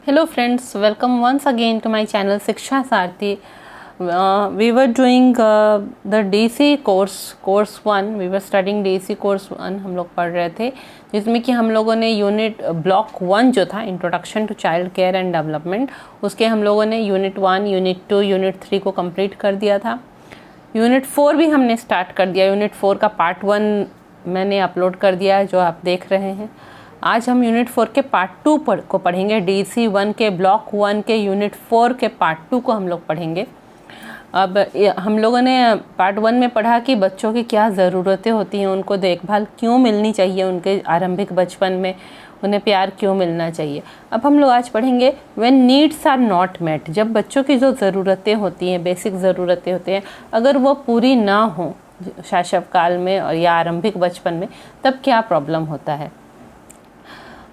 Hello friends, welcome once again to my channel शिक्षा सारथी. We were doing the DC course 1. We were studying DC course 1 हम लोग पढ़ रहे थे, जिसमें कि हम लोगों ने यूनिट ब्लॉक 1 जो था introduction to child care and development, उसके हम लोगों ने यूनिट 1, यूनिट 2, यूनिट 3 को कंप्लीट कर दिया था. यूनिट 4 भी हमने स्टार्ट कर दिया. यूनिट 4 का पार्ट 1 मैंने अपलोड कर दिया है, जो आप देख रहे हैं. आज हम यूनिट 4 के पार्ट 2 को पढ़ेंगे. DC 1 के ब्लॉक 1 के यूनिट 4 के पार्ट 2 को हम लोग पढ़ेंगे. अब हम लोगों ने पार्ट 1 में पढ़ा कि बच्चों की क्या ज़रूरतें होती हैं, उनको देखभाल क्यों मिलनी चाहिए, उनके आरंभिक बचपन में उन्हें प्यार क्यों मिलना चाहिए. अब हम लोग आज पढ़ेंगे when needs are not met. जब बच्चों की जो ज़रूरतें होती हैं, बेसिक ज़रूरतें होती हैं, अगर वो पूरी ना हों शैशव काल में और या आरंभिक बचपन में, तब क्या प्रॉब्लम होता है.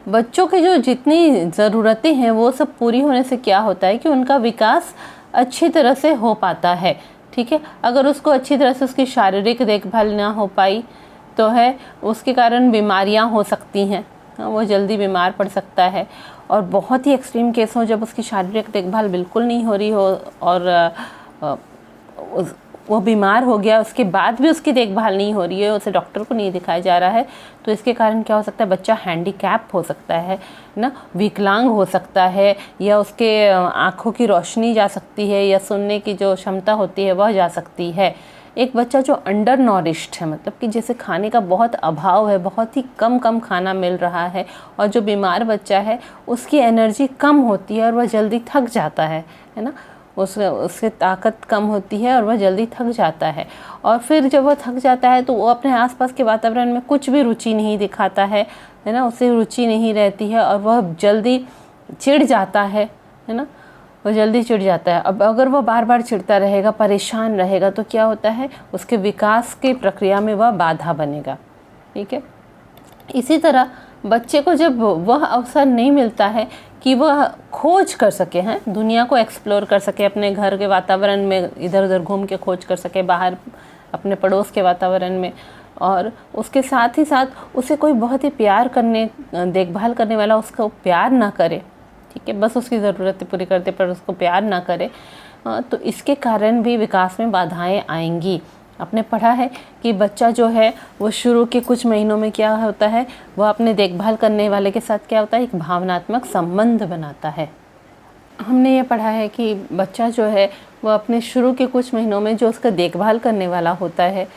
बच्चों की जो जितनी ज़रूरतें हैं वो सब पूरी होने से क्या होता है कि उनका विकास अच्छी तरह से हो पाता है. ठीक है, अगर उसको अच्छी तरह से उसकी शारीरिक देखभाल ना हो पाई तो है उसके कारण बीमारियां हो सकती हैं. वो जल्दी बीमार पड़ सकता है, और बहुत ही एक्सट्रीम केस हो जब उसकी शारीरिक देखभाल बिल्कुल नहीं हो रही हो और वो बीमार हो गया, उसके बाद भी उसकी देखभाल नहीं हो रही है, उसे डॉक्टर को नहीं दिखाया जा रहा है, तो इसके कारण क्या हो सकता है, बच्चा हैंडीकैप हो सकता है ना, विकलांग हो सकता है, या उसके आँखों की रोशनी जा सकती है, या सुनने की जो क्षमता होती है वह जा सकती है. एक बच्चा जो अंडर नॉरिश्ड है, मतलब कि जैसे खाने का बहुत अभाव है, बहुत ही कम खाना मिल रहा है, और जो बीमार बच्चा है उसकी एनर्जी कम होती है और वह जल्दी थक जाता है ना, उससे ताकत कम होती है और वह जल्दी थक जाता है. और फिर जब वह थक जाता है तो वो अपने आसपास के वातावरण में कुछ भी रुचि नहीं दिखाता है ना, उसे रुचि नहीं रहती है और वह जल्दी चिढ़ जाता है ना, वो जल्दी चिढ़ जाता है. अब अगर वह बार बार चिढ़ता रहेगा, परेशान रहेगा, तो क्या होता है, उसके विकास की प्रक्रिया में वह बाधा बनेगा. ठीक है, इसी तरह बच्चे को जब वह अवसर नहीं मिलता है कि वह खोज कर सके, हैं दुनिया को एक्सप्लोर कर सके, अपने घर के वातावरण में इधर उधर घूम के खोज कर सके, बाहर अपने पड़ोस के वातावरण में, और उसके साथ ही साथ उसे कोई बहुत ही प्यार करने, देखभाल करने वाला उसको प्यार ना करे. ठीक है, बस उसकी ज़रूरतें पूरी करते पर उसको प्यार ना करे, तो इसके कारण भी विकास में बाधाएं आएंगी. आपने पढ़ा है कि बच्चा जो है वो शुरू के कुछ महीनों में क्या होता है, वह अपने देखभाल करने वाले के साथ क्या होता है, एक भावनात्मक संबंध बनाता है. हमने ये पढ़ा है कि बच्चा जो है वह अपने शुरू के कुछ महीनों में जो उसका देखभाल करने वाला होता है,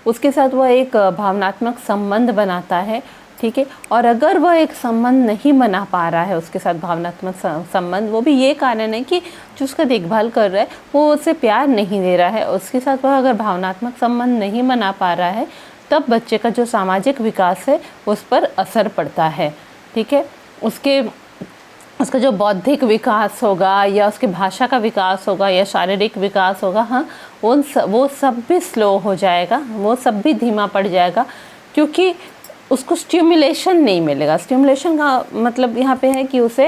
उसके साथ वह एक भावनात्मक संबंध बनाता है. ठीक है, और अगर वह एक संबंध नहीं बना पा रहा है, उसके साथ भावनात्मक संबंध, वो भी ये कारण है कि जो उसका देखभाल कर रहा है वो उसे प्यार नहीं दे रहा है, उसके साथ वह अगर भावनात्मक संबंध नहीं बना पा रहा है, तब बच्चे का जो सामाजिक विकास है उस पर असर पड़ता है. ठीक है, उसका जो बौद्धिक विकास होगा, या उसके भाषा का विकास होगा, या शारीरिक विकास होगा, हाँ वो सब भी स्लो हो जाएगा, वो सब भी धीमा पड़ जाएगा, क्योंकि उसको स्टिमुलेशन नहीं मिलेगा. स्टिमुलेशन का मतलब यहाँ पे है कि उसे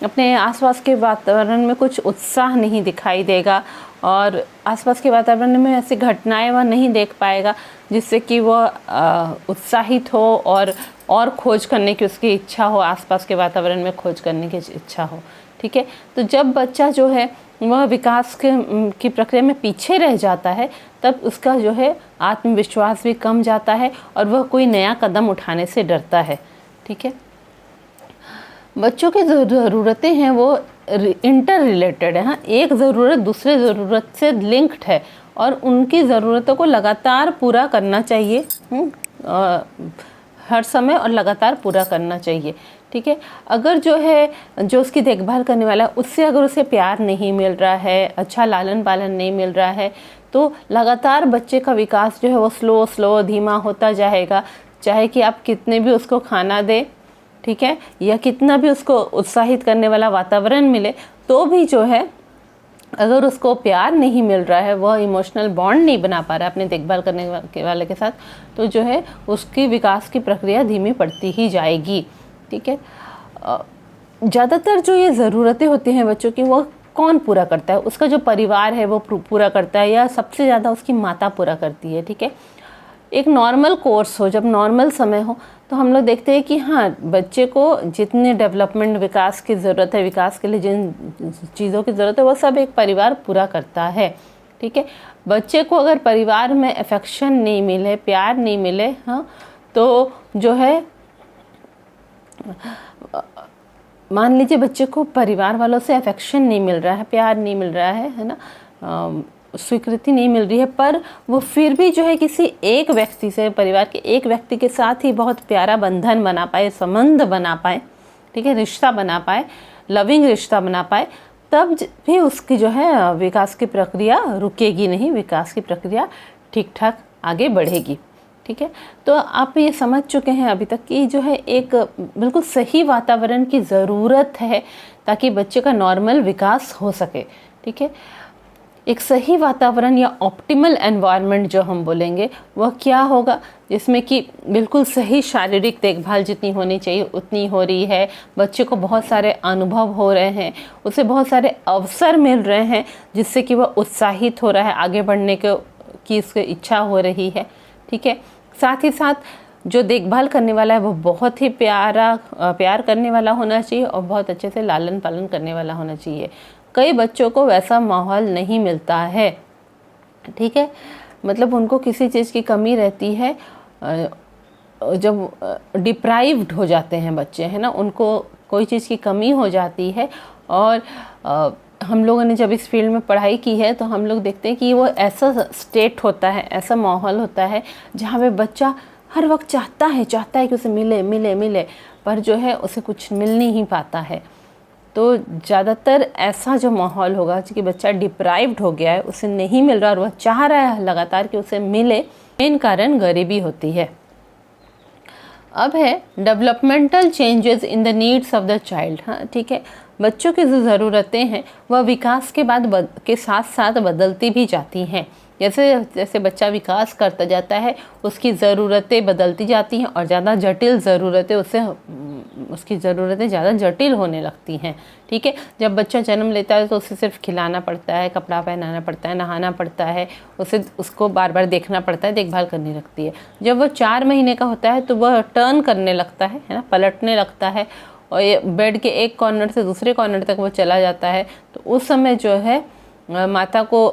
अपने आसपास के वातावरण में कुछ उत्साह नहीं दिखाई देगा, और आसपास के वातावरण में ऐसी घटनाएं वह नहीं देख पाएगा जिससे कि वह उत्साहित हो और खोज करने की उसकी इच्छा हो, आसपास के वातावरण में खोज करने की इच्छा हो. ठीक है, तो जब बच्चा जो है वह विकास की प्रक्रिया में पीछे रह जाता है, तब उसका जो है आत्मविश्वास भी कम जाता है और वह कोई नया कदम उठाने से डरता है. ठीक है, बच्चों की जो ज़रूरतें हैं वो इंटर रिलेटेड है. एक ज़रूरत दूसरे ज़रूरत से लिंक्ड है, और उनकी ज़रूरतों को लगातार पूरा करना चाहिए, हर समय, और लगातार पूरा करना चाहिए. ठीक है, अगर जो उसकी देखभाल करने वाला है उससे अगर उसे प्यार नहीं मिल रहा है, अच्छा लालन पालन नहीं मिल रहा है, तो लगातार बच्चे का विकास जो है वो स्लो धीमा होता जाएगा. चाहे कि आप कितने भी उसको खाना दे, ठीक है, या कितना भी उसको उत्साहित करने वाला वातावरण मिले, तो भी जो है अगर उसको प्यार नहीं मिल रहा है, वह इमोशनल बॉन्ड नहीं बना पा रहा है अपने देखभाल करने वाले के साथ, तो जो है उसकी विकास की प्रक्रिया धीमी पड़ती ही जाएगी. ठीक है, ज़्यादातर जो ये ज़रूरतें होती हैं बच्चों की, वह कौन पूरा करता है, उसका जो परिवार है वो पूरा करता है, या सबसे ज़्यादा उसकी माता पूरा करती है. ठीक है, एक नॉर्मल कोर्स हो, जब नॉर्मल समय हो, तो हम लोग देखते हैं कि हाँ, बच्चे को जितने डेवलपमेंट विकास की ज़रूरत है, विकास के लिए जिन चीज़ों की ज़रूरत है, वो सब एक परिवार पूरा करता है। ठीक है, बच्चे को अगर परिवार में अफेक्शन नहीं मिले, प्यार नहीं मिले, हाँ, तो जो है मान लीजिए बच्चे को परिवार वालों से अफेक्शन नहीं मिल रहा है, प्यार नहीं मिल रहा है ना, स्वीकृति नहीं मिल रही है, पर वो फिर भी जो है किसी एक व्यक्ति से, परिवार के एक व्यक्ति के साथ ही बहुत प्यारा बंधन बना पाए, संबंध बना पाए, ठीक है, रिश्ता बना पाए, लविंग रिश्ता बना पाए, तब भी उसकी जो है विकास की प्रक्रिया रुकेगी नहीं, विकास की प्रक्रिया ठीक ठाक आगे बढ़ेगी। ठीक है, तो आप ये समझ चुके हैं अभी तक कि जो है एक बिल्कुल सही वातावरण की ज़रूरत है ताकि बच्चे का नॉर्मल विकास हो सके। ठीक है, एक सही वातावरण या ऑप्टिमल एनवायरनमेंट जो हम बोलेंगे वह क्या होगा, जिसमें कि बिल्कुल सही शारीरिक देखभाल जितनी होनी चाहिए उतनी हो रही है, बच्चे को बहुत सारे अनुभव हो रहे हैं, उसे बहुत सारे अवसर मिल रहे हैं जिससे कि वह उत्साहित हो रहा है, आगे बढ़ने की उसकी इच्छा हो रही है। ठीक है, साथ ही साथ जो देखभाल करने वाला है वो बहुत ही प्यार करने वाला होना चाहिए और बहुत अच्छे से लालन पालन करने वाला होना चाहिए। कई बच्चों को वैसा माहौल नहीं मिलता है। ठीक है, मतलब उनको किसी चीज़ की कमी रहती है, जब डिप्राइव्ड हो जाते हैं बच्चे, है ना, उनको कोई चीज़ की कमी हो जाती है। और हम लोगों ने जब इस फील्ड में पढ़ाई की है तो हम लोग देखते हैं कि वो ऐसा स्टेट होता है, ऐसा माहौल होता है जहाँ पे बच्चा हर वक्त चाहता है कि उसे मिले मिले मिले, पर जो है उसे कुछ मिल नहीं पाता है। तो ज़्यादातर ऐसा जो माहौल होगा कि बच्चा डिप्राइव्ड हो गया है, उसे नहीं मिल रहा और वह चाह रहा है लगातार कि उसे मिले, मेन कारण गरीबी होती है। अब है developmental changes in the needs of the child. हाँ, ठीक है, बच्चों की जो ज़रूरतें हैं वह विकास के बाद के साथ साथ बदलती भी जाती हैं। जैसे जैसे बच्चा विकास करता जाता है उसकी ज़रूरतें बदलती जाती हैं और ज़्यादा जटिल ज़रूरतें उसकी ज़रूरतें ज़्यादा जटिल होने लगती हैं। ठीक है, जब बच्चा जन्म लेता है तो उसे सिर्फ खिलाना पड़ता है, कपड़ा पहनाना पड़ता है, नहाना पड़ता है, उसको बार बार देखना पड़ता है, देखभाल करनी लगती है। जब वह 4 महीने का होता है तो वह टर्न करने लगता है ना, पलटने लगता है और ये बेड के एक कॉर्नर से दूसरे कॉर्नर तक वो चला जाता है। तो उस समय जो है माता को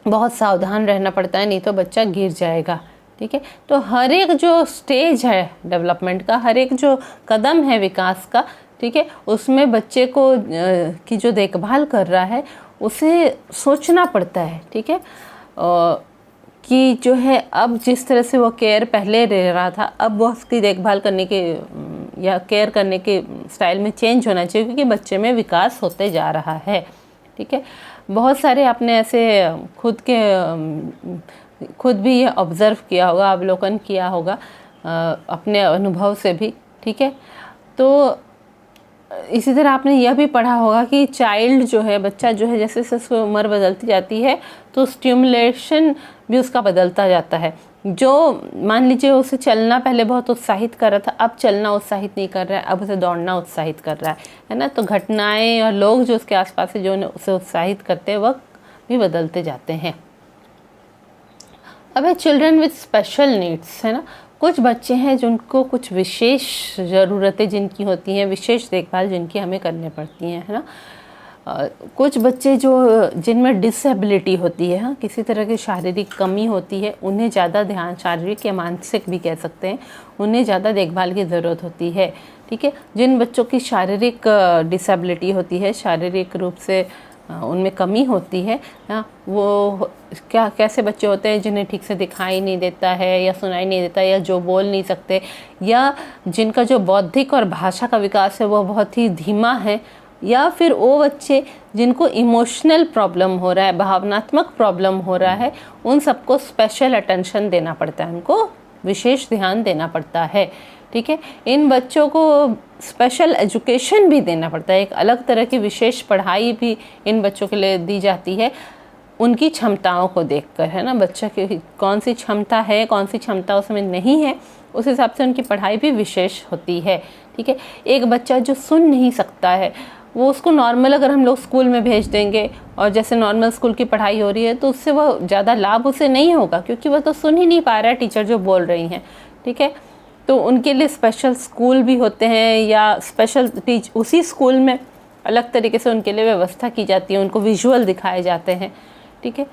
बहुत सावधान रहना पड़ता है, नहीं तो बच्चा गिर जाएगा। ठीक है, तो हर एक जो स्टेज है डेवलपमेंट का, हर एक जो कदम है विकास का, ठीक है, उसमें बच्चे को की जो देखभाल कर रहा है उसे सोचना पड़ता है। ठीक है, कि जो है अब जिस तरह से वो केयर पहले ले रहा था, अब वो उसकी देखभाल करने के या केयर करने के स्टाइल में चेंज होना चाहिए, क्योंकि बच्चे में विकास होते जा रहा है। ठीक है, बहुत सारे आपने ऐसे खुद भी ये ऑब्ज़र्व किया होगा, अवलोकन किया होगा अपने अनुभव से भी। ठीक है, तो इसी तरह आपने यह भी पढ़ा होगा कि चाइल्ड जो है, बच्चा जो है, जैसे जैसे उसकी उम्र बदलती जाती है तो स्टिमुलेशन भी उसका बदलता जाता है। जो मान लीजिए उसे चलना पहले बहुत उत्साहित कर रहा था, अब चलना उत्साहित नहीं कर रहा है, अब उसे दौड़ना उत्साहित कर रहा है ना। तो घटनाएं और लोग जो उसके आसपास है जो उसे उत्साहित करते हैं वक्त भी बदलते जाते हैं। अब है चिल्ड्रन विद स्पेशल नीड्स, है ना। कुछ बच्चे हैं जिनको कुछ विशेष ज़रूरतें जिनकी होती हैं, विशेष देखभाल जिनकी हमें करनी पड़ती हैं, है ना। कुछ बच्चे जो जिनमें डिसेबिलिटी होती है, हाँ, किसी तरह की शारीरिक कमी होती है, उन्हें ज़्यादा ध्यान, शारीरिक या मानसिक भी कह सकते हैं, उन्हें ज़्यादा देखभाल की ज़रूरत होती है। ठीक है, जिन बच्चों की शारीरिक डिसेबिलिटी होती है, शारीरिक रूप से उनमें कमी होती है, वो कैसे बच्चे होते हैं जिन्हें ठीक से दिखाई नहीं देता है या सुनाई नहीं देता या जो बोल नहीं सकते, या जिनका जो बौद्धिक और भाषा का विकास है वो बहुत ही धीमा है, या फिर वो बच्चे जिनको इमोशनल प्रॉब्लम हो रहा है, भावनात्मक प्रॉब्लम हो रहा है, उन सबको स्पेशल अटेंशन देना पड़ता है, उनको विशेष ध्यान देना पड़ता है। ठीक है, इन बच्चों को स्पेशल एजुकेशन भी देना पड़ता है, एक अलग तरह की विशेष पढ़ाई भी इन बच्चों के लिए दी जाती है उनकी क्षमताओं को देखकर, है ना। बच्चा की कौन सी क्षमता है, कौन सी क्षमता उसमें नहीं है, उस हिसाब से उनकी पढ़ाई भी विशेष होती है। ठीक है, एक बच्चा जो सुन नहीं सकता है, वो उसको नॉर्मल अगर हम लोग स्कूल में भेज देंगे और जैसे नॉर्मल स्कूल की पढ़ाई हो रही है तो उससे वो ज़्यादा लाभ उसे नहीं होगा, क्योंकि वह तो सुन ही नहीं पा रहा है टीचर जो बोल रही हैं। ठीक है, तो उनके लिए स्पेशल स्कूल भी होते हैं या स्पेशल उसी स्कूल में अलग तरीके से उनके लिए व्यवस्था की जाती है, उनको विजुअल दिखाए जाते हैं। ठीक है,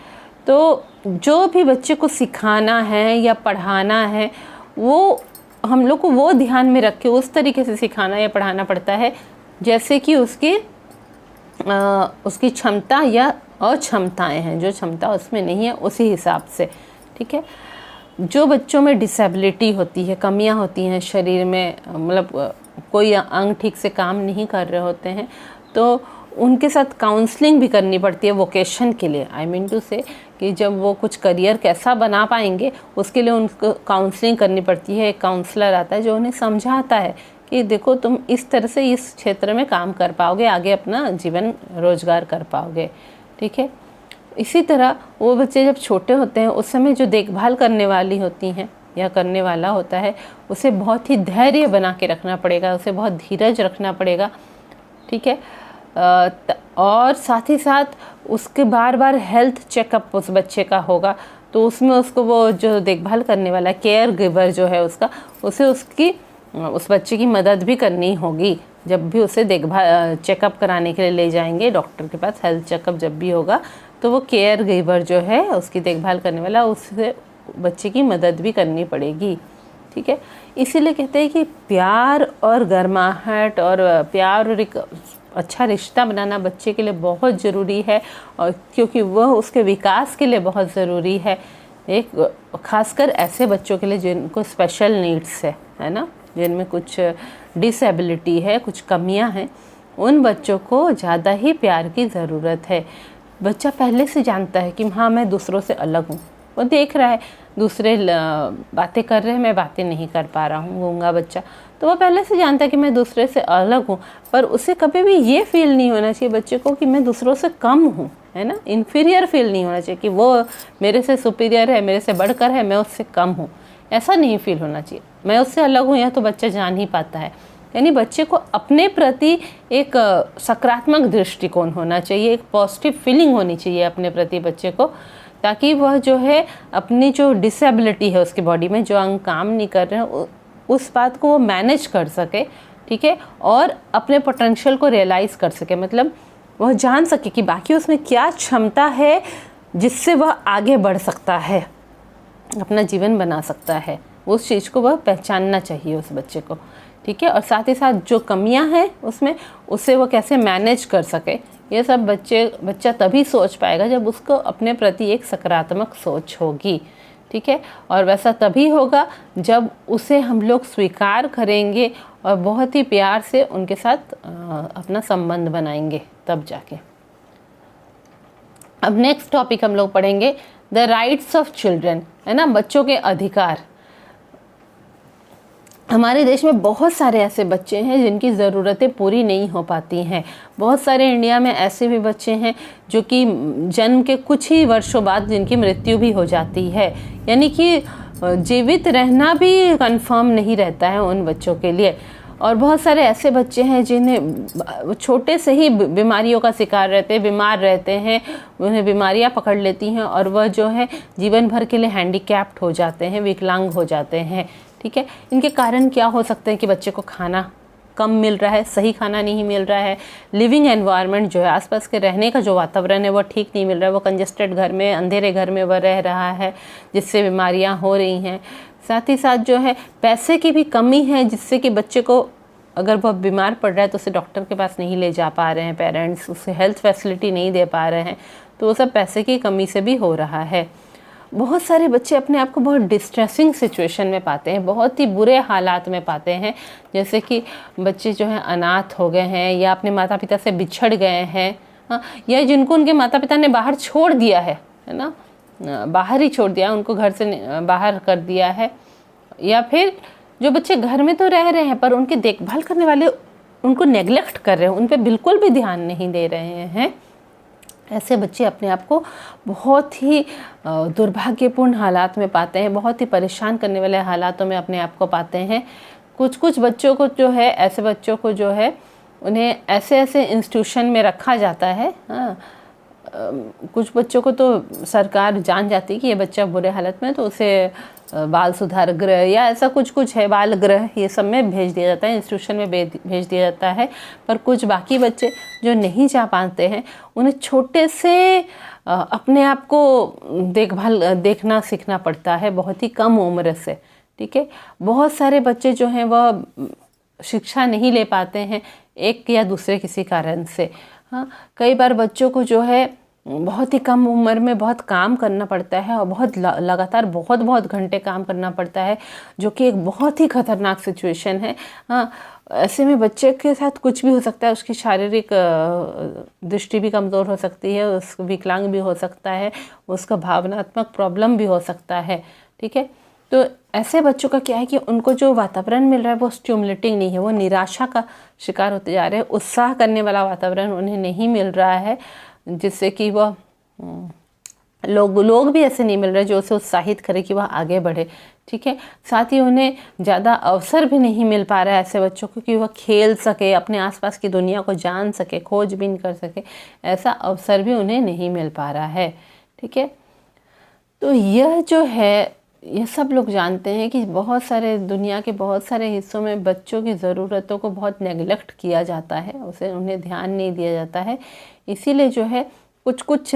तो जो भी बच्चे को सिखाना है या पढ़ाना है वो हम लोग को वो ध्यान में रख के उस तरीके से सिखाना या पढ़ाना पड़ता है जैसे कि उसकी क्षमता या अक्षमताएं हैं, जो क्षमता उसमें नहीं है उसी हिसाब से। ठीक है, जो बच्चों में डिसेबिलिटी होती है, कमियां होती हैं शरीर में, मतलब कोई अंग ठीक से काम नहीं कर रहे होते हैं, तो उनके साथ काउंसलिंग भी करनी पड़ती है वोकेशन के लिए। आई मीन टू से कि जब वो कुछ करियर कैसा बना पाएंगे उसके लिए उनको काउंसलिंग करनी पड़ती है। एक काउंसलर आता है जो उन्हें समझाता है कि देखो तुम इस तरह से इस क्षेत्र में काम कर पाओगे, आगे अपना जीवन रोजगार कर पाओगे। ठीक है, इसी तरह वो बच्चे जब छोटे होते हैं उस समय जो देखभाल करने वाली होती हैं या करने वाला होता है उसे बहुत ही धैर्य बना के रखना पड़ेगा, उसे बहुत धीरज रखना पड़ेगा। ठीक है, और साथ ही साथ उसके बार बार हेल्थ चेकअप उस बच्चे का होगा, तो उसमें उसको वो जो देखभाल करने वाला केयर गिवर जो है उसे उस बच्चे की मदद भी करनी होगी। जब भी उसे देखभाल चेकअप कराने के लिए ले जाएंगे डॉक्टर के पास, हेल्थ चेकअप जब भी होगा तो वो केयर गिवर जो है उसकी देखभाल करने वाला, उससे बच्चे की मदद भी करनी पड़ेगी। ठीक है, इसीलिए कहते हैं कि प्यार और गर्माहट और प्यार और एक अच्छा रिश्ता बनाना बच्चे के लिए बहुत ज़रूरी है, और क्योंकि वह उसके विकास के लिए बहुत ज़रूरी है। एक खासकर ऐसे बच्चों के लिए जिनको स्पेशल नीड्स है ना, जिनमें कुछ डिसेबिलिटी है, कुछ कमियां हैं, उन बच्चों को ज़्यादा ही प्यार की ज़रूरत है। बच्चा पहले से जानता है कि हाँ मैं दूसरों से अलग हूँ, वो देख रहा है दूसरे बातें कर रहे हैं, मैं बातें नहीं कर पा रहा हूँ, गूंगा बच्चा, तो वो पहले से जानता है कि मैं दूसरे से अलग हूँ। पर उसे कभी भी ये फील नहीं होना चाहिए बच्चे को कि मैं दूसरों से कम हूँ, है ना, इन्फीरियर फील नहीं होना चाहिए कि वो मेरे से सुपीरियर है, मेरे से बढ़कर है, मैं उससे कम हूँ, ऐसा नहीं फील होना चाहिए। मैं उससे अलग हूँ, यह तो बच्चा जान ही पाता है। यानी बच्चे को अपने प्रति एक सकारात्मक दृष्टिकोण होना चाहिए, एक पॉजिटिव फीलिंग होनी चाहिए अपने प्रति बच्चे को, ताकि वह जो है अपनी जो डिसेबिलिटी है उसकी बॉडी में, जो अंग काम नहीं कर रहे हैं, उस बात को वो मैनेज कर सके। ठीक है, और अपने पोटेंशियल को रियलाइज़ कर सके, मतलब वह जान सके कि बाकी उसमें क्या क्षमता है जिससे वह आगे बढ़ सकता है, अपना जीवन बना सकता है। उस चीज़ को वह पहचानना चाहिए उस बच्चे को। ठीक है, और साथ ही साथ जो कमियां हैं उसमें उसे वो कैसे मैनेज कर सके, ये सब बच्चा तभी सोच पाएगा जब उसको अपने प्रति एक सकारात्मक सोच होगी। ठीक है, और वैसा तभी होगा जब उसे हम लोग स्वीकार करेंगे और बहुत ही प्यार से उनके साथ अपना संबंध बनाएंगे, तब जाके। अब नेक्स्ट टॉपिक हम लोग पढ़ेंगे द राइट्स ऑफ चिल्ड्रन, है ना, बच्चों के अधिकार। हमारे देश में बहुत सारे ऐसे बच्चे हैं जिनकी ज़रूरतें पूरी नहीं हो पाती हैं। बहुत सारे इंडिया में ऐसे भी बच्चे हैं जो कि जन्म के कुछ ही वर्षों बाद जिनकी मृत्यु भी हो जाती है, यानी कि जीवित रहना भी कंफर्म नहीं रहता है उन बच्चों के लिए। और बहुत सारे ऐसे बच्चे हैं जिन्हें छोटे से ही बीमारियों का शिकार रहते हैं, बीमार रहते हैं, उन्हें बीमारियां पकड़ लेती हैं और वह जो है जीवन भर के लिए हैंडीकैप्ड हो जाते हैं, विकलांग हो जाते हैं। ठीक है, इनके कारण क्या हो सकते हैं कि बच्चे को खाना कम मिल रहा है, सही खाना नहीं मिल रहा है, लिविंग एनवायरनमेंट जो है, आसपास के रहने का जो वातावरण है वो ठीक नहीं मिल रहा है, वो कंजेस्टेड घर में, अंधेरे घर में वह रह रहा है, जिससे बीमारियां हो रही हैं। साथ ही साथ जो है पैसे की भी कमी है, जिससे कि बच्चे को अगर वह बीमार पड़ रहा है तो उसे डॉक्टर के पास नहीं ले जा पा रहे हैं पेरेंट्स, उसे हेल्थ फैसिलिटी नहीं दे पा रहे हैं, तो वो सब पैसे की कमी से भी हो रहा है। बहुत सारे बच्चे अपने आप को बहुत डिस्ट्रेसिंग सिचुएशन में पाते हैं, बहुत ही बुरे हालात में पाते हैं, जैसे कि बच्चे जो हैं अनाथ हो गए हैं या अपने माता पिता से बिछड़ गए हैं, हाँ, या जिनको उनके माता पिता ने बाहर छोड़ दिया है ना, बाहर ही छोड़ दिया, उनको घर से बाहर कर दिया है, या फिर जो बच्चे घर में तो रह रहे हैं पर उनकी देखभाल करने वाले उनको नेग्लेक्ट कर रहे हैं, उन पर बिल्कुल भी ध्यान नहीं दे रहे हैं। ऐसे बच्चे अपने आप को बहुत ही दुर्भाग्यपूर्ण हालात में पाते हैं, बहुत ही परेशान करने वाले हालातों में अपने आप को पाते हैं। कुछ बच्चों को जो है, ऐसे बच्चों को जो है उन्हें ऐसे इंस्टीट्यूशन में रखा जाता है, हाँ, कुछ बच्चों को तो सरकार जान जाती है कि ये बच्चा बुरे हालत में, तो उसे बाल सुधार गृह या ऐसा कुछ है, बाल गृह, ये सब में भेज दिया जाता है, इंस्टीट्यूशन में भेज दिया जाता है। पर कुछ बाकी बच्चे जो नहीं जा पाते हैं, उन्हें छोटे से अपने आप को देखना सीखना पड़ता है, बहुत ही कम उम्र से। ठीक है, बहुत सारे बच्चे जो हैं वह शिक्षा नहीं ले पाते हैं एक या दूसरे किसी कारण से। हाँ, कई बार बच्चों को जो है बहुत ही कम उम्र में बहुत काम करना पड़ता है और बहुत लगातार बहुत घंटे काम करना पड़ता है, जो कि एक बहुत ही खतरनाक सिचुएशन है। हाँ, ऐसे में बच्चे के साथ कुछ भी हो सकता है, उसकी शारीरिक दृष्टि भी कमज़ोर हो सकती है, उसको विकलांग भी हो सकता है, उसका भावनात्मक प्रॉब्लम भी हो सकता है। ठीक है, तो ऐसे बच्चों का क्या है कि उनको जो वातावरण मिल रहा है वो स्टिमुलेटिंग नहीं है, वो निराशा का शिकार होते जा रहे हैं, उत्साह करने वाला वातावरण उन्हें नहीं मिल रहा है, जिससे कि वह लोग भी ऐसे नहीं मिल रहे जो उसे उत्साहित करे कि वह आगे बढ़े। ठीक है, साथ ही उन्हें ज़्यादा अवसर भी नहीं मिल पा रहा है ऐसे बच्चों को कि वह खेल सके, अपने आसपास की दुनिया को जान सके, खोजबीन कर सके, ऐसा अवसर भी उन्हें नहीं मिल पा रहा है। ठीक है, तो यह जो है, ये सब लोग जानते हैं कि बहुत सारे दुनिया के बहुत सारे हिस्सों में बच्चों की ज़रूरतों को बहुत नेगलेक्ट किया जाता है, उन्हें ध्यान नहीं दिया जाता है। इसीलिए जो है कुछ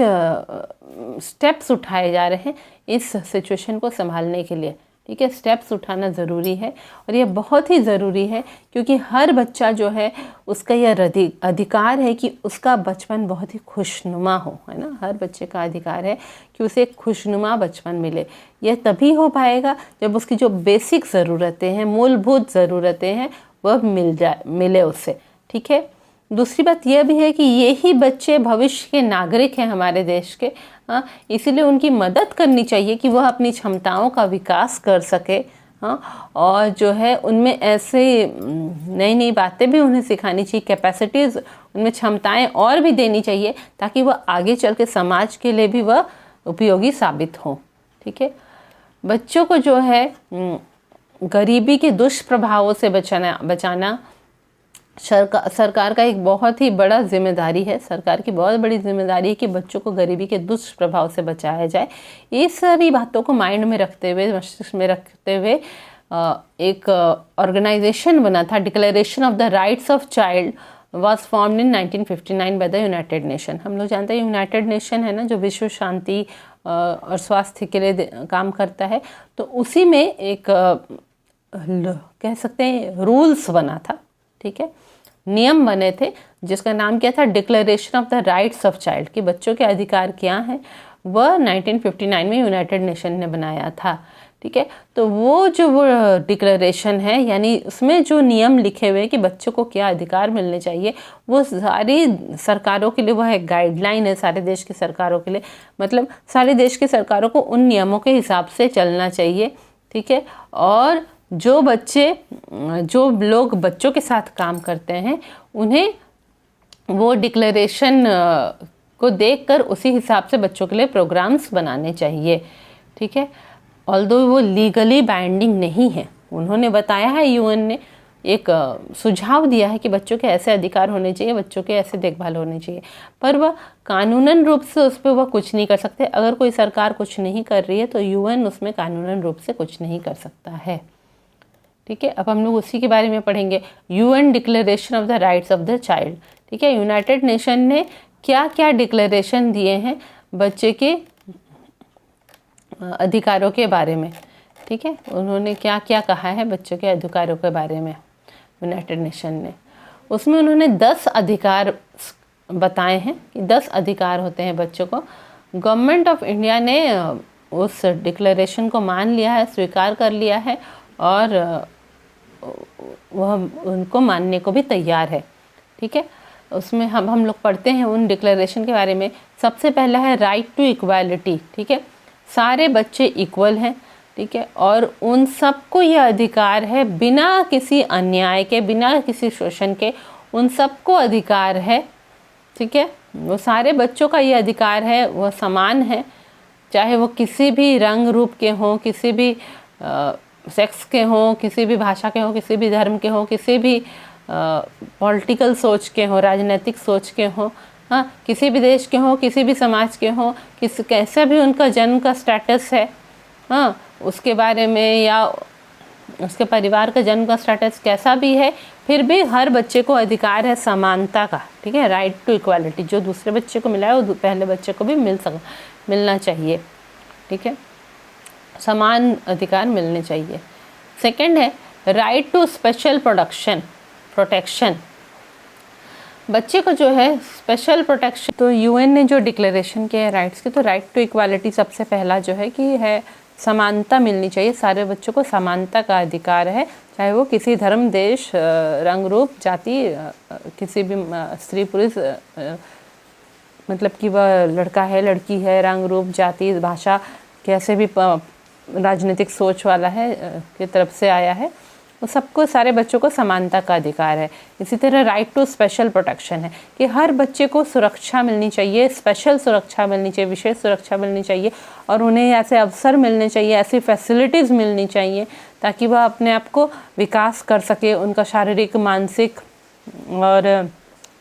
स्टेप्स उठाए जा रहे हैं इस सिचुएशन को संभालने के लिए। ठीक है, स्टेप्स उठाना ज़रूरी है और ये बहुत ही ज़रूरी है, क्योंकि हर बच्चा जो है उसका यह अधिकार है कि उसका बचपन बहुत ही खुशनुमा हो, है ना। हर बच्चे का अधिकार है कि उसे एक खुशनुमा बचपन मिले। यह तभी हो पाएगा जब उसकी जो बेसिक ज़रूरतें हैं, मूलभूत ज़रूरतें हैं, वह मिले उससे। ठीक है, दूसरी बात यह भी है कि यही बच्चे भविष्य के नागरिक हैं हमारे देश के। हाँ, इसीलिए उनकी मदद करनी चाहिए कि वह अपनी क्षमताओं का विकास कर सके। हाँ, और जो है उनमें ऐसे नई नई बातें भी उन्हें सिखानी चाहिए, कैपेसिटीज़, उनमें क्षमताएं और भी देनी चाहिए, ताकि वह आगे चल के समाज के लिए भी वह उपयोगी साबित हो। ठीक है, बच्चों को जो है गरीबी के दुष्प्रभावों से बचाना सरकार का एक बहुत ही बड़ा जिम्मेदारी है। सरकार की बहुत बड़ी जिम्मेदारी है कि बच्चों को गरीबी के दुष्प्रभाव से बचाया जाए। ये सारी बातों को माइंड में रखते हुए, मस्तिष्क में रखते हुए एक ऑर्गेनाइजेशन बना था, declaration of the rights of child was formed in 1959 by the United nation. हम लोग जानते हैं यूनाइटेड नेशन है ना, जो विश्व शांति और स्वास्थ्य के लिए काम करता है। तो उसी में एक कह सकते हैं रूल्स बना था। ठीक है, नियम बने थे, जिसका नाम क्या था, declaration of the rights of child, कि बच्चों के अधिकार क्या हैं, वह 1959 में यूनाइटेड नेशन ने बनाया था। ठीक है, तो वो डिक्लेरेशन है, यानी उसमें जो नियम लिखे हुए हैं कि बच्चों को क्या अधिकार मिलने चाहिए, वो सारी सरकारों के लिए वह एक गाइडलाइन है, सारे देश की सरकारों के लिए। मतलब सारे देश की सरकारों को उन नियमों के हिसाब से चलना चाहिए। ठीक है, और जो लोग बच्चों के साथ काम करते हैं, उन्हें वो डिक्लेरेशन को देखकर उसी हिसाब से बच्चों के लिए प्रोग्राम्स बनाने चाहिए। ठीक है, ऑल्दो वो लीगली बाइंडिंग नहीं है। उन्होंने बताया है, यूएन ने एक सुझाव दिया है कि बच्चों के ऐसे अधिकार होने चाहिए, बच्चों के ऐसे देखभाल होनी चाहिए, पर वह कानूनन रूप से उस पर वह कुछ नहीं कर सकते। अगर कोई सरकार कुछ नहीं कर रही है तो यूएन उसमें कानूनन रूप से कुछ नहीं कर सकता है। ठीक है, अब हम लोग उसी के बारे में पढ़ेंगे, UN declaration of the rights of the child. ठीक है, यूनाइटेड नेशन ने क्या क्या डिक्लेरेशन दिए हैं बच्चे के अधिकारों के बारे में। ठीक है, उन्होंने क्या क्या कहा है बच्चों के अधिकारों के बारे में यूनाइटेड नेशन ने। उसमें उन्होंने 10 अधिकार बताए हैं कि 10 अधिकार होते हैं बच्चों को। गवर्नमेंट ऑफ इंडिया ने उस डिक्लेरेशन को मान लिया है, स्वीकार कर लिया है, और वह उनको मानने को भी तैयार है। ठीक है, उसमें हम लोग पढ़ते हैं उन डिक्लेरेशन के बारे में। सबसे पहला है राइट टू इक्वालिटी। ठीक है, सारे बच्चे इक्वल हैं। ठीक है, और उन सबको यह अधिकार है, बिना किसी अन्याय के, बिना किसी शोषण के, उन सबको अधिकार है। ठीक है, वो सारे बच्चों का ये अधिकार है, वह समान है, चाहे वो किसी भी रंग रूप के हों, किसी भी सेक्स के हों, किसी भी भाषा के हों, किसी भी धर्म के हों, किसी भी पॉलिटिकल सोच के हों, राजनीतिक सोच के हों। हाँ, किसी भी देश के हों, किसी भी समाज के हों, कैसा भी उनका जन्म का स्टेटस है, हाँ, उसके बारे में या उसके परिवार का जन्म का स्टेटस कैसा भी है, फिर भी हर बच्चे को अधिकार है समानता का, ठीक है, राइट टू इक्वालिटी। जो दूसरे बच्चे को मिला है वो पहले बच्चे को भी मिलना चाहिए, ठीक है, समान अधिकार मिलने चाहिए। सेकंड है राइट टू स्पेशल प्रोटेक्शन। बच्चे को जो है स्पेशल प्रोटेक्शन, तो यूएन ने जो डिक्लेरेशन किया है राइट्स की, तो राइट टू इक्वालिटी सबसे पहला जो है कि है समानता मिलनी चाहिए, सारे बच्चों को समानता का अधिकार है, चाहे वो किसी धर्म, देश, रंग, रूप, जाति, किसी भी स्त्री पुरुष, मतलब कि वह लड़का है, लड़की है, रंग, रूप, जाति, भाषा, कैसे भी राजनीतिक सोच वाला है की तरफ से आया है, वो सबको, सारे बच्चों को समानता का अधिकार है। इसी तरह राइट टू स्पेशल प्रोटेक्शन है कि हर बच्चे को सुरक्षा मिलनी चाहिए, स्पेशल सुरक्षा मिलनी चाहिए, विशेष सुरक्षा मिलनी चाहिए, और उन्हें ऐसे अवसर मिलने चाहिए, ऐसी फैसिलिटीज़ मिलनी चाहिए ताकि वह अपने आप को विकास कर सके, उनका शारीरिक, मानसिक और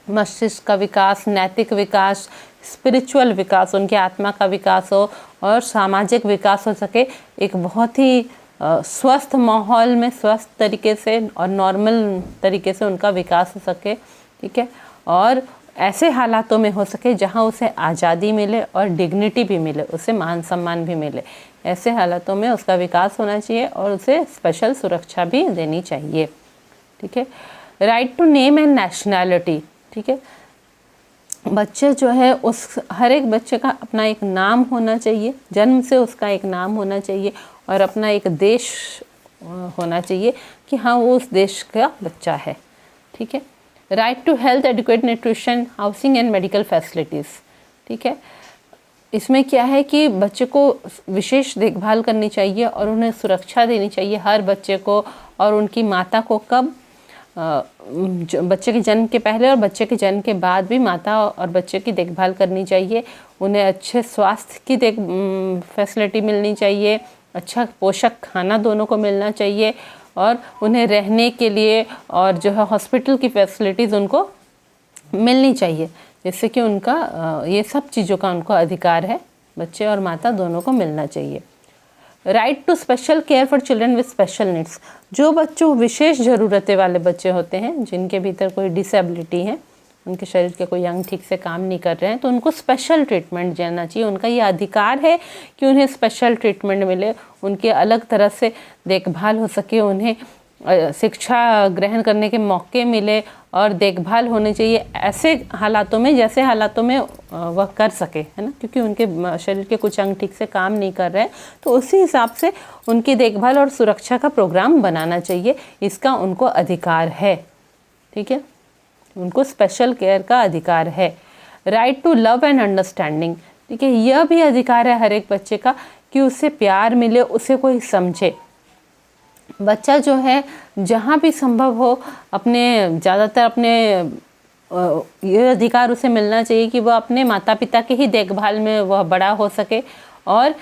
मस्तिष्क का विकास, नैतिक विकास, स्पिरिचुअल विकास, उनकी आत्मा का विकास हो और सामाजिक विकास हो सके, एक बहुत ही स्वस्थ माहौल में, स्वस्थ तरीके से और नॉर्मल तरीके से उनका विकास हो सके, ठीक है, और ऐसे हालातों में हो सके जहां उसे आज़ादी मिले और डिग्निटी भी मिले, उसे मान सम्मान भी मिले, ऐसे हालातों में उसका विकास होना चाहिए और उसे स्पेशल सुरक्षा भी देनी चाहिए, ठीक है। Right to name and nationality, ठीक है, बच्चे जो है उस हर एक बच्चे का अपना एक नाम होना चाहिए, जन्म से उसका एक नाम होना चाहिए और अपना एक देश होना चाहिए कि हाँ वो उस देश का बच्चा है, ठीक है। Right to health, educate, nutrition, housing and medical facilities, ठीक है, इसमें क्या है कि बच्चे को विशेष देखभाल करनी चाहिए और उन्हें सुरक्षा देनी चाहिए, हर बच्चे को और उनकी माता को, कब, बच्चे के जन्म के पहले और बच्चे के जन्म के बाद भी माता और बच्चे की देखभाल करनी चाहिए, उन्हें अच्छे स्वास्थ्य की फैसिलिटी मिलनी चाहिए, अच्छा पोषक खाना दोनों को मिलना चाहिए और उन्हें रहने के लिए और जो है हॉस्पिटल की फैसिलिटीज़ उनको मिलनी चाहिए, जिससे कि उनका ये सब चीज़ों का उनको अधिकार है, बच्चे और माता दोनों को मिलना चाहिए। Right to special care for children with special needs, जो बच्चों विशेष ज़रूरतें वाले बच्चे होते हैं, जिनके भीतर कोई डिसेबिलिटी है, उनके शरीर के कोई अंग ठीक से काम नहीं कर रहे हैं, तो उनको स्पेशल ट्रीटमेंट देना चाहिए, उनका ये अधिकार है कि उन्हें स्पेशल ट्रीटमेंट मिले, उनके अलग तरह से देखभाल हो सके, उन्हें शिक्षा ग्रहण करने के मौके मिले और देखभाल होनी चाहिए ऐसे हालातों में, जैसे हालातों में वह कर सके, है ना, क्योंकि उनके शरीर के कुछ अंग ठीक से काम नहीं कर रहे हैं, तो उसी हिसाब से उनकी देखभाल और सुरक्षा का प्रोग्राम बनाना चाहिए, इसका उनको अधिकार है, ठीक है, उनको स्पेशल केयर का अधिकार है। Right to love and understanding, ठीक है, यह भी अधिकार है हर एक बच्चे का कि उसे प्यार मिले, उसे कोई समझे। बच्चा जो है जहाँ भी संभव हो अपने, ज़्यादातर अपने ये अधिकार उसे मिलना चाहिए कि वह अपने माता पिता के ही देखभाल में वह बड़ा हो सके, और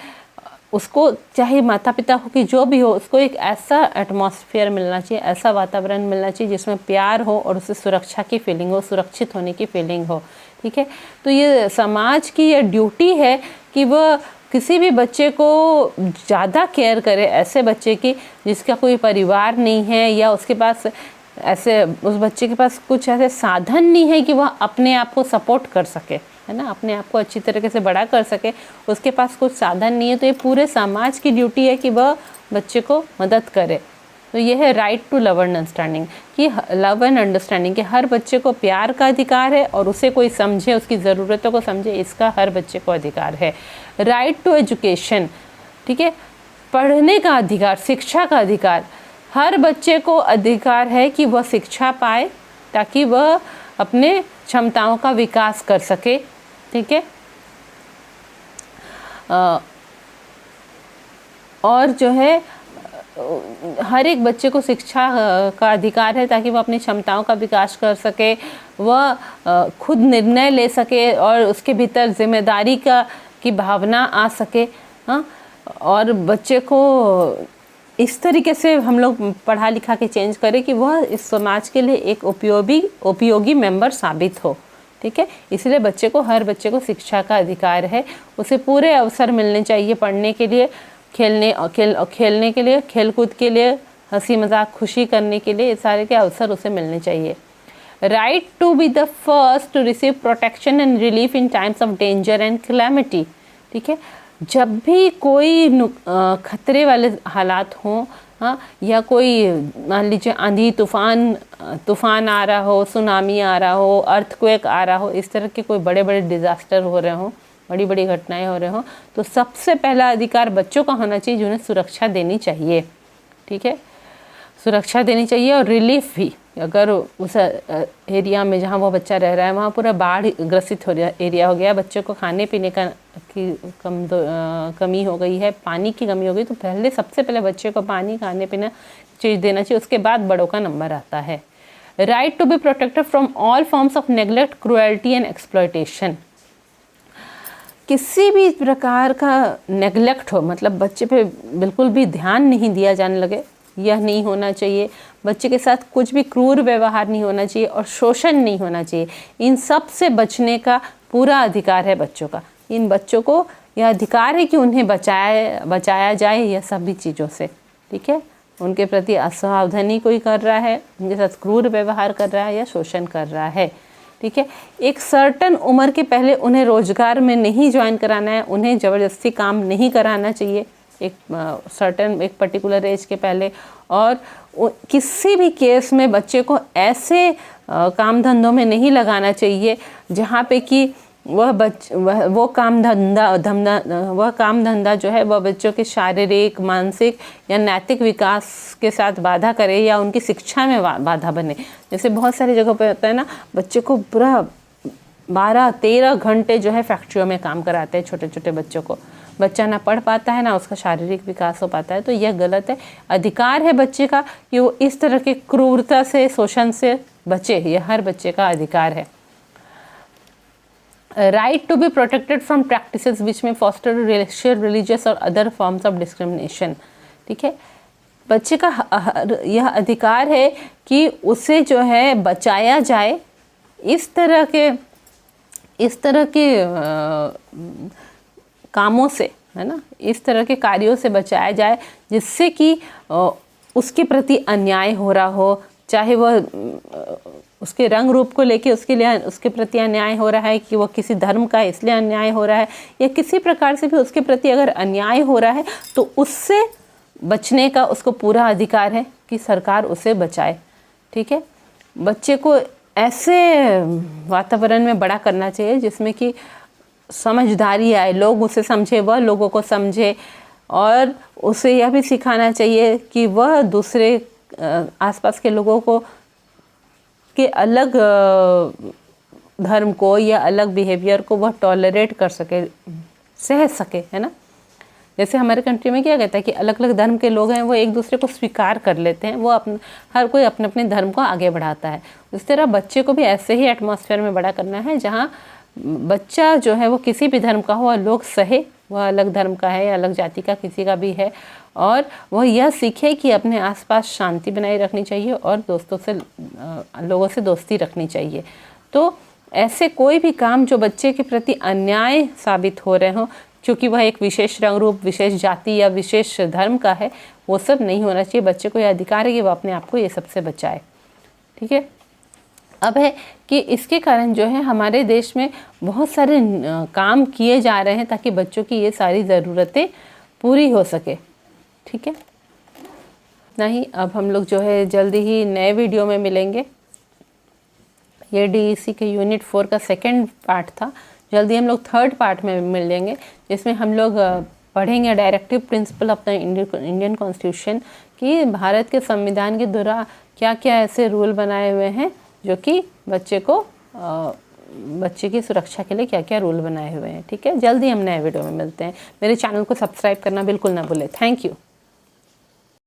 उसको चाहे माता पिता हो कि जो भी हो, उसको एक ऐसा एटमॉस्फेयर मिलना चाहिए, ऐसा वातावरण मिलना चाहिए जिसमें प्यार हो और उसे सुरक्षा की फीलिंग हो, सुरक्षित होने की फीलिंग हो, ठीक है। तो ये समाज की ये ड्यूटी है कि वह किसी भी बच्चे को ज़्यादा केयर करे, ऐसे बच्चे की जिसका कोई परिवार नहीं है या उसके पास ऐसे, उस बच्चे के पास कुछ ऐसे साधन नहीं है कि वह अपने आप को सपोर्ट कर सके, है ना, अपने आप को अच्छी तरीके से बड़ा कर सके, उसके पास कुछ साधन नहीं है, तो ये पूरे समाज की ड्यूटी है कि वह बच्चे को मदद करे। तो ये है right to love and understanding, कि लव एंड अंडरस्टैंडिंग कि हर बच्चे को प्यार का अधिकार है और उसे कोई समझे, उसकी ज़रूरतों को समझे, इसका हर बच्चे को अधिकार है। राइट टू एजुकेशन, ठीक है, पढ़ने का अधिकार, शिक्षा का अधिकार, हर बच्चे को अधिकार है कि वह शिक्षा पाए ताकि वह अपने क्षमताओं का विकास कर सके, ठीक है, और जो है हर एक बच्चे को शिक्षा का अधिकार है ताकि वह अपनी क्षमताओं का विकास कर सके, वह खुद निर्णय ले सके और उसके भीतर जिम्मेदारी की भावना आ सके, हाँ, और बच्चे को इस तरीके से हम लोग पढ़ा लिखा के चेंज करें कि वह इस समाज के लिए एक उपयोगी मेंबर साबित हो, ठीक है। इसलिए बच्चे को, हर बच्चे को शिक्षा का अधिकार है, उसे पूरे अवसर मिलने चाहिए पढ़ने के लिए, खेलने के लिए, खेलकूद के लिए, हंसी मजाक खुशी करने के लिए, ये सारे के अवसर उसे मिलने चाहिए। Right to be the first to receive protection and relief in times of danger and calamity, ठीक है। जब भी कोई खतरे वाले हालात हों, हाँ, या कोई मान लीजिए आंधी तूफान आ रहा हो, सुनामी आ रहा हो, अर्थक्वेक आ रहा हो, इस तरह के कोई बड़े बड़े डिज़ास्टर हो रहे हों, बड़ी बड़ी घटनाएं हो रहे हों, तो सबसे पहला अधिकार बच्चों का होना चाहिए जिन्हें सुरक्षा देनी चाहिए, ठीक है। सुरक्षा देनी चाहिए और रिलीफ भी। अगर उस एरिया में जहाँ वो बच्चा रह रहा है वहाँ पूरा बाढ़ ग्रसित एरिया हो गया, बच्चों को खाने पीने का कमी हो गई है, पानी की कमी हो गई, तो पहले सबसे पहले बच्चे को पानी, खाने पीना चीज़ देना चाहिए, उसके बाद बड़ों का नंबर आता है। Right to be protected from all forms of neglect, cruelty and exploitation. किसी भी प्रकार का नेग्लेक्ट हो, मतलब बच्चे पे बिल्कुल भी ध्यान नहीं दिया जाने लगे, यह नहीं होना चाहिए। बच्चे के साथ कुछ भी क्रूर व्यवहार नहीं होना चाहिए और शोषण नहीं होना चाहिए। इन सब से बचने का पूरा अधिकार है बच्चों का। इन बच्चों को यह अधिकार है कि उन्हें बचाया जाए यह सभी चीज़ों से, ठीक है। उनके प्रति असावधानी कोई कर रहा है, उनके साथ क्रूर व्यवहार कर रहा है या शोषण कर रहा है, ठीक है। एक सर्टन उम्र के पहले उन्हें रोजगार में नहीं ज्वाइन कराना है, उन्हें ज़बरदस्ती काम नहीं कराना चाहिए एक पर्टिकुलर एज के पहले। और किसी भी केस में बच्चे को ऐसे काम धंधों में नहीं लगाना चाहिए जहाँ पे कि वो काम धंधा जो है वह बच्चों के शारीरिक, मानसिक या नैतिक विकास के साथ बाधा करे या उनकी शिक्षा में बाधा बने। जैसे बहुत सारी जगहों पे होता है ना, बच्चे को पूरा 12-13 घंटे जो है फैक्ट्रियों में काम कराते हैं छोटे छोटे बच्चों को। बच्चा ना पढ़ पाता है ना उसका शारीरिक विकास हो पाता है, तो यह गलत है। अधिकार है बच्चे का कि वो इस तरह की क्रूरता से, शोषण से बचे, यह हर बच्चे का अधिकार है। Right to be protected from practices which may foster racial, religious और अदर फॉर्म्स ऑफ डिस्क्रिमिनेशन, ठीक है। बच्चे का यह अधिकार है कि उसे जो है बचाया जाए इस तरह के कामों से, है ना, इस तरह के कार्यों से बचाया जाए जिससे कि उसके प्रति अन्याय हो रहा हो, चाहे वह उसके रंग रूप को लेके उसके प्रति अन्याय हो रहा है कि वो किसी धर्म का इसलिए अन्याय हो रहा है, या किसी प्रकार से भी उसके प्रति अगर अन्याय हो रहा है तो उससे बचने का उसको पूरा अधिकार है कि सरकार उसे बचाए, ठीक है। बच्चे को ऐसे वातावरण में बड़ा करना चाहिए जिसमें कि समझदारी आए, लोग उसे समझे, वह लोगों को समझे, और उसे यह भी सिखाना चाहिए कि वह दूसरे आसपास के लोगों को के अलग धर्म को या अलग बिहेवियर को वह टॉलरेट कर सके, सह सके, है ना। जैसे हमारे कंट्री में क्या कहता है कि अलग अलग धर्म के लोग हैं वो एक दूसरे को स्वीकार कर लेते हैं, वो हर कोई अपने अपने धर्म को आगे बढ़ाता है। इस तरह बच्चे को भी ऐसे ही एटमॉस्फेयर में बड़ा करना है जहाँ बच्चा जो है वो किसी भी धर्म का हो और लोग सहे वह अलग धर्म का है या अलग जाति का किसी का भी है, और वह यह सीखे कि अपने आसपास शांति बनाए रखनी चाहिए और लोगों से दोस्ती रखनी चाहिए। तो ऐसे कोई भी काम जो बच्चे के प्रति अन्याय साबित हो रहे हों, क्योंकि वह एक विशेष रंग रूप, विशेष जाति या विशेष धर्म का है, वो सब नहीं होना चाहिए। बच्चे को यह अधिकार है कि वह अपने आप को ये सबसे बचाए, ठीक है। अब है कि इसके कारण जो है हमारे देश में बहुत सारे काम किए जा रहे हैं ताकि बच्चों की ये सारी ज़रूरतें पूरी हो सके, ठीक है। नहीं, अब हम लोग जो है जल्दी ही नए वीडियो में मिलेंगे। ये डीईसी के यूनिट 4 का सेकंड पार्ट था, जल्दी हम लोग थर्ड पार्ट में मिलेंगे जिसमें हम लोग पढ़ेंगे directive principle of the Indian constitution कि भारत के संविधान के द्वारा क्या क्या ऐसे रूल बनाए हुए हैं जो कि बच्चे की सुरक्षा के लिए क्या क्या रूल बनाए हुए हैं, ठीक है। जल्दी हम नए वीडियो में मिलते हैं। मेरे चैनल को सब्सक्राइब करना बिल्कुल ना भूलें। Thank you.